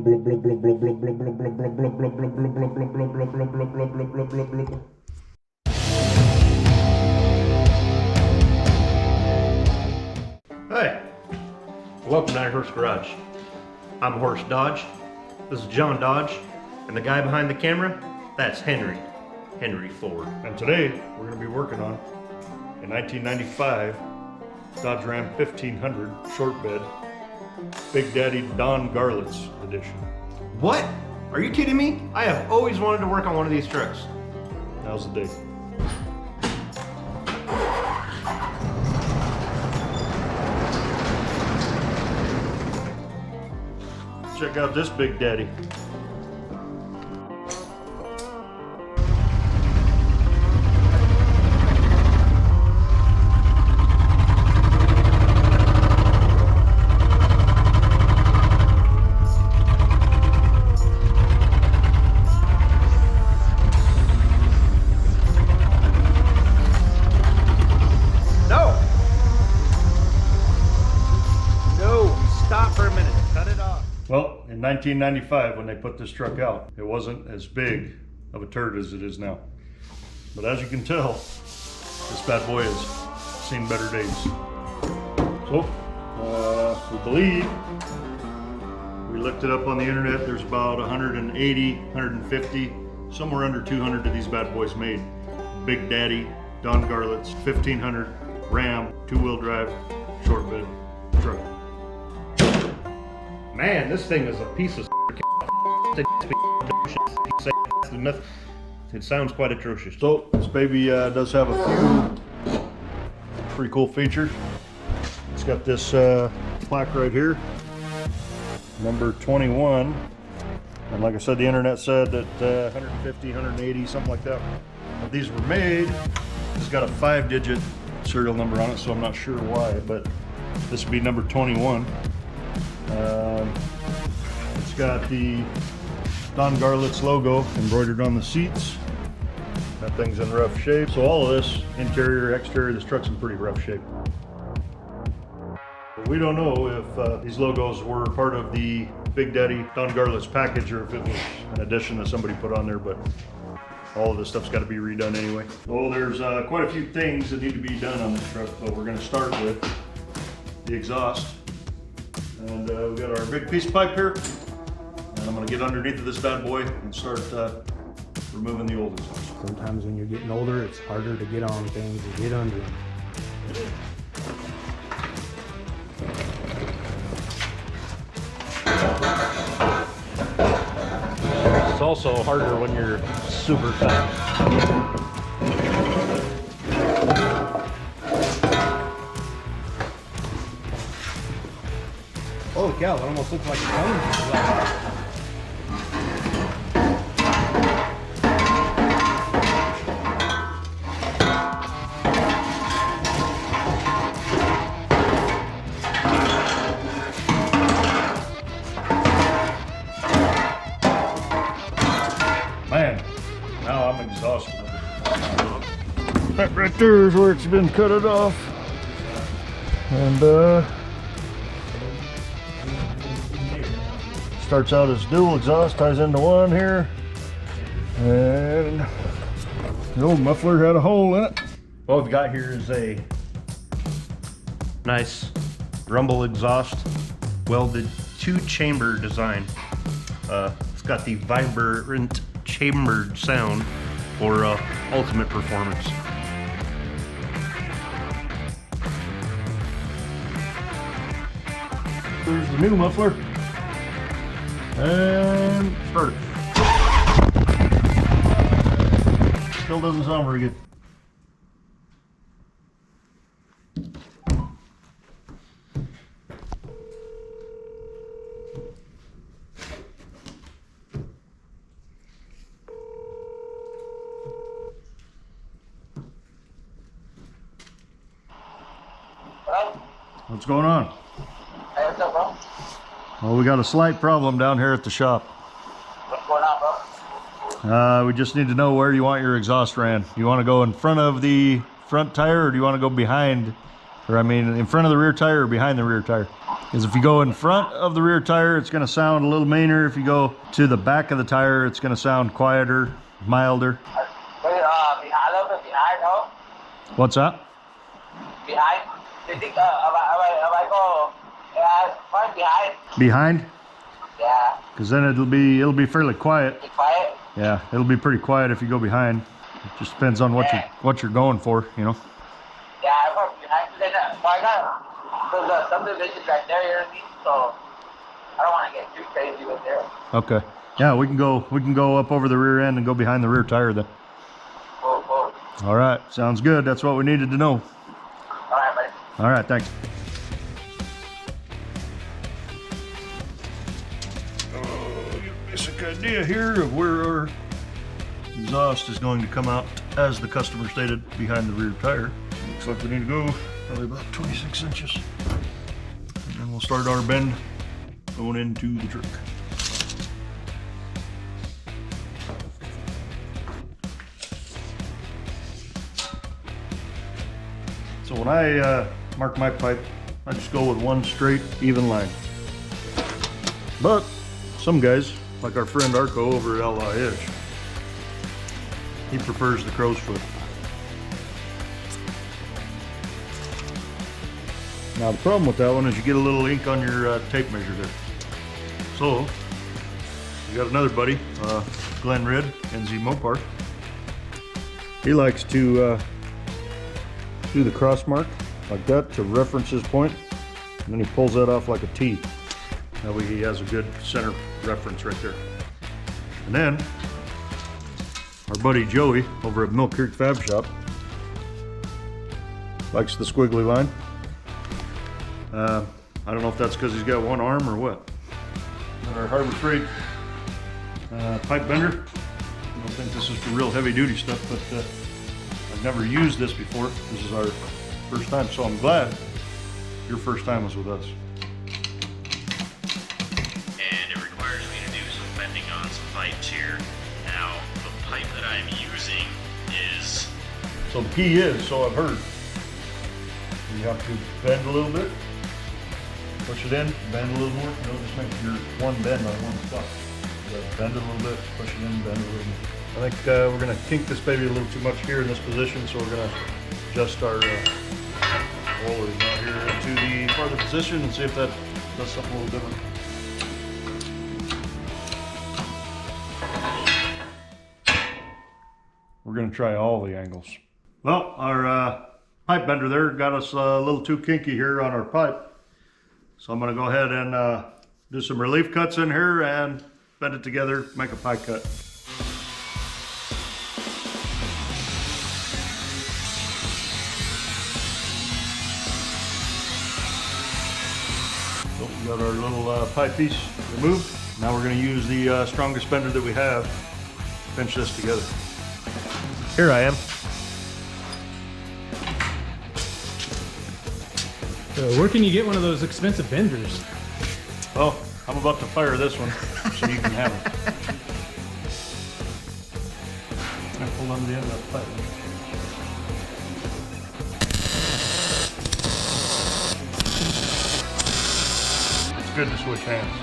Hey, welcome to Horse Garage. I'm Horse Dodge. This is John Dodge, and the guy behind the camera, that's Henry Ford. And today we're going to be working on a 1995 Dodge Ram 1500 Shortbed Big Daddy Don Garlits edition. What? Are you kidding me? I have always wanted to work on one of these trucks. Now's the day. Check out this Big Daddy. Well, in 1995, when they put this truck out, it wasn't as big of a turd as it is now. But as you can tell, this bad boy has seen better days. So, we believe, we looked it up on the internet, there's about 180, 150, somewhere under 200 of these bad boys made. Big Daddy, Don Garlits, 1500, Ram, two-wheel drive, short-bed truck. Man, this thing is a piece of it sounds quite atrocious. So this baby does have a few pretty cool features. It's got this plaque right here, number 21. And like I said, the internet said that 150, 180, something like that. When these were made, it's got a 5-digit serial number on it, so I'm not sure why, but this would be number 21. It's got the Don Garlits logo embroidered on the seats. That thing's in rough shape. So all of this, interior, exterior, this truck's in pretty rough shape. We don't know if these logos were part of the Big Daddy Don Garlits package or if it was an addition that somebody put on there, but all of this stuff's got to be redone anyway. Well, there's quite a few things that need to be done on this truck, but we're going to start with the exhaust. And we got our big piece of pipe here, and I'm going to get underneath of this bad boy and start removing the old exhaust. Sometimes when you're getting older, it's harder to get on things and get under them. It's also harder when you're super fast. Oh cow, it almost looks like a cone. Man, now I'm exhausted. That right there is where it's been cut it off. And starts out as dual exhaust, ties into one here, and the old muffler had a hole in it. What we've got here is a nice rumble exhaust, welded 2-chamber design. It's got the vibrant chambered sound for ultimate performance. There's the new muffler. And start it. Still doesn't sound very good. Hello? What's going on? Hey, what's up, bro? Well, we got a slight problem down here at the shop. What's going on, bro? We just need to know where you want your exhaust ran. You want to go in front of the front tire, or do you want to go behind, or I mean in front of the rear tire or behind the rear tire? is if you go in front of the rear tire, it's going to sound a little meaner. If you go to the back of the tire, it's going to sound quieter, milder. Wait, behind, a little bit behind, no? What's that? Behind. You think, if I go, front, behind? Behind? Yeah. Because then it'll be fairly quiet. Be quiet? Yeah, it'll be pretty quiet if you go behind. It just depends on what you're going for, you know. Yeah, I go behind. Then, I got the subdivision right there, you know what I mean? So, I don't want to get too crazy with there. Okay. Yeah, we can go up over the rear end and go behind the rear tire then. Cool, cool. All right, sounds good. That's what we needed to know. All right, buddy. All right, thanks. Oh, you get a basic idea here of where our exhaust is going to come out, as the customer stated, behind the rear tire. Looks like we need to go probably about 26 inches. And then we'll start our bend going into the truck. So when I mark my pipe, I just go with one straight, even line. But some guys, like our friend Arco over at LIH, he prefers the crow's foot. Now the problem with that one is you get a little ink on your tape measure there. So, we got another buddy, Glenn Ridd, NZ Mopar. He likes to do the cross mark like that to reference his point, and then he pulls that off like a T. That way he has a good center reference right there. And then our buddy Joey over at Mill Creek Fab Shop likes the squiggly line. I don't know if that's because he's got one arm or what. Got our Harbor Freight pipe bender. I don't think this is for real heavy duty stuff, but I've never used this before. This is our first time, so I'm glad your first time was with us. And it requires me to do some bending on some pipes here. Now, the pipe that I'm using is... So the key is, so I've heard, you have to bend a little bit, push it in, bend a little more. You know, just make your one bend on one spot. You gotta bend it a little bit, push it in, bend a little more. I think we're gonna kink this baby a little too much here in this position, so we're gonna adjust our rollers out here into the farther position and see if that does something a little different. We're gonna try all the angles. Well, our pipe bender there got us a little too kinky here on our pipe. So I'm gonna go ahead and do some relief cuts in here and bend it together, make a pie cut. So we got our little pipe piece removed. Now we're gonna use the strongest bender that we have to pinch this together. Here I am. So where can you get one of those expensive benders? Well, I'm about to fire this one so you can have it. I pulled on the end of that pipe. It's good to switch hands.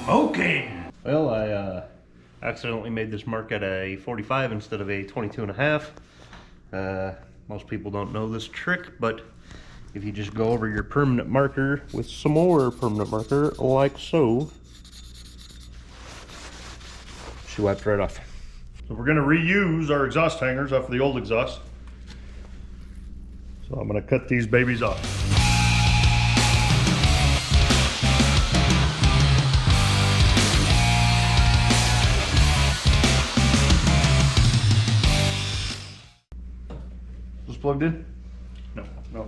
Okay. Well, I accidentally made this mark at a 45 instead of a 22.5. Most people don't know this trick, but if you just go over your permanent marker with some more permanent marker, like so, she wiped right off. So we're gonna reuse our exhaust hangers off of the old exhaust. So I'm gonna cut these babies off. Plugged in? No, no.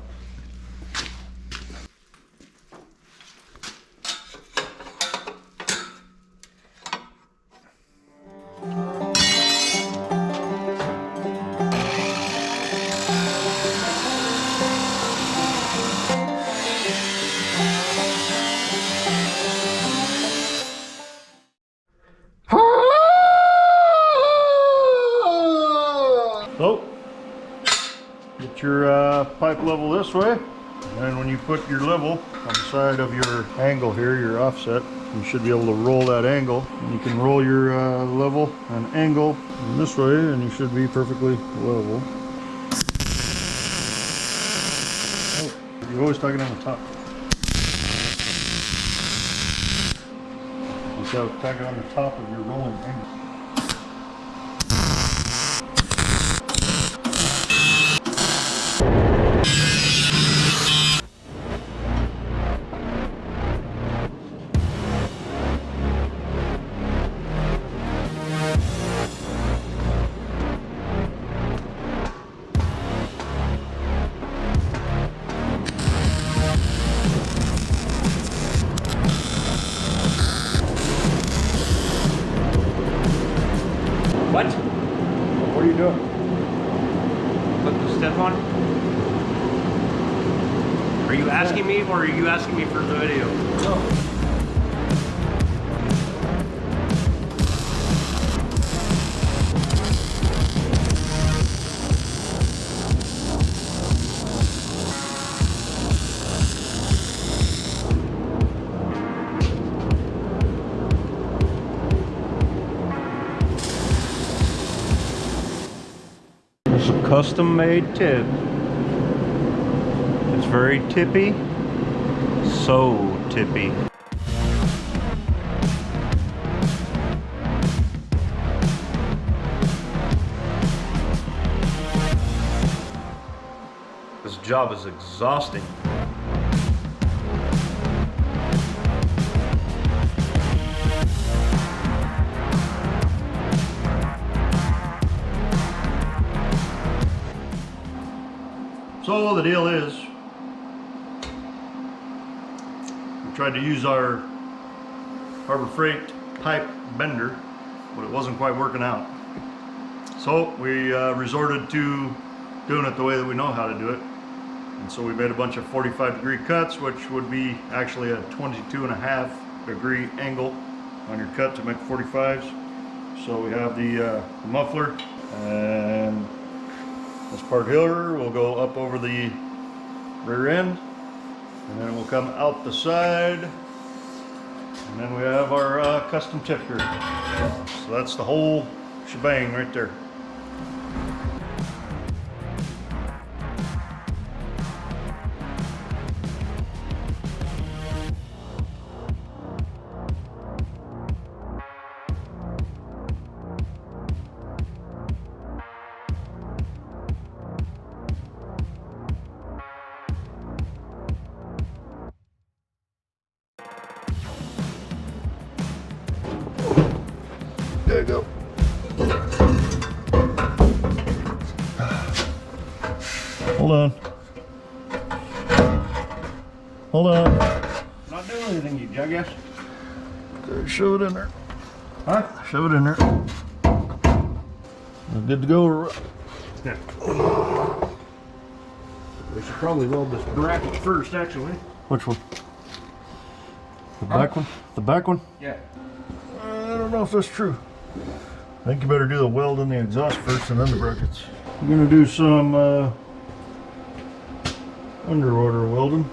Get your pipe level this way. And when you put your level on the side of your angle here, your offset, you should be able to roll that angle. And you can roll your level and angle this way, and you should be perfectly level. Oh, you're always tugging on the top. You got to tug it on the top of your rolling angle. What? What are you doing? Put the step on? Are you asking me or are you asking me for the video? No. It's a custom made tip. It's very tippy. So tippy. This job is exhausting. So the deal is, we tried to use our Harbor Freight pipe bender, but it wasn't quite working out. So we resorted to doing it the way that we know how to do it. And so we made a bunch of 45-degree cuts, which would be actually a 22.5-degree angle on your cut to make 45s. So we have the muffler, and this part here will go up over the rear end, and then it will come out the side, and then we have our custom tip here. So that's the whole shebang right there. There you go. Hold on. Hold on. Not doing anything, you jackass. Shove it in there. Huh? Shove it in there. We're good to go. Yeah. We should probably weld this bracket first, actually. Which one? The back one? The back one? Yeah. I don't know if that's true. I think you better do the weld in the exhaust first and then the brackets. We're gonna do some underwater welding.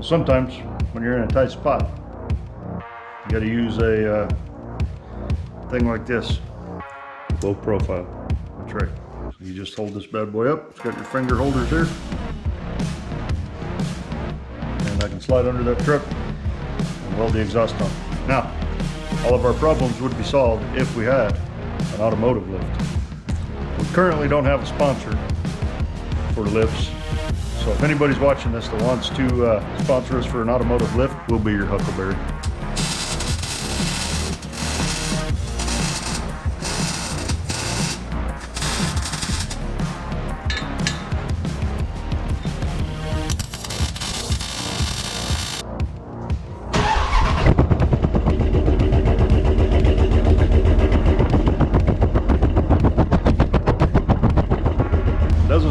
Sometimes when you're in a tight spot, you got to use a thing like this. Low profile. That's right. So you just hold this bad boy up. It's got your finger holders here. And I can slide under that truck and weld the exhaust on. Now, all of our problems would be solved if we had an automotive lift. We currently don't have a sponsor for lifts. So if anybody's watching this that wants to sponsor us for an automotive lift, we'll be your huckleberry.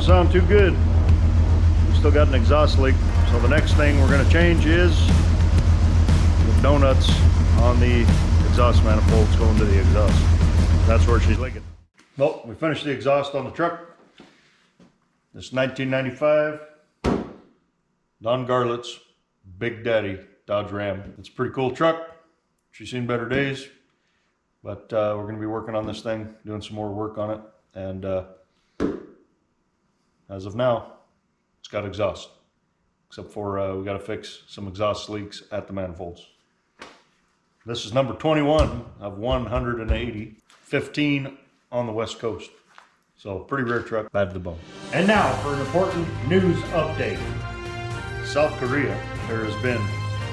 sound too good. We still got an exhaust leak. So the next thing we're gonna change is the donuts on the exhaust manifolds going to the exhaust. That's where she's leaking. Well, we finished the exhaust on the truck. This 1995 Don Garlits Big Daddy Dodge Ram. It's a pretty cool truck. She's seen better days, but we're gonna be working on this thing, doing some more work on it. And as of now, it's got exhaust, except for we gotta fix some exhaust leaks at the manifolds. This is number 21 of 180, 15 on the West Coast. So pretty rare truck, bad to the bone. And now for an important news update. South Korea, there has been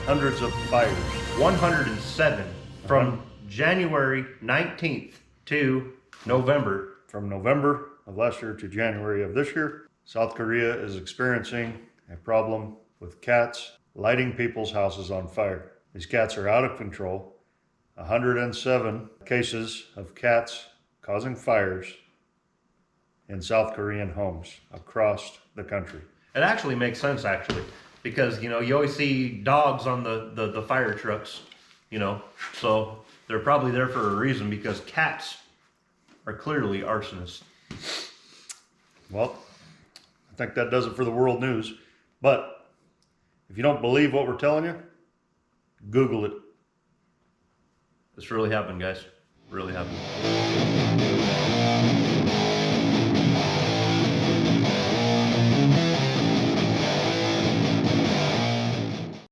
hundreds of fires. 107 from January 19th to November. From November of last year to January of this year, South Korea is experiencing a problem with cats lighting people's houses on fire. These cats are out of control. 107 cases of cats causing fires in South Korean homes across the country. It actually makes sense, because, you know, you always see dogs on the fire trucks, you know, so they're probably there for a reason, because cats are clearly arsonists. Well, I think that does it for the world news. But if you don't believe what we're telling you, Google it. This really happened, guys. Really happened.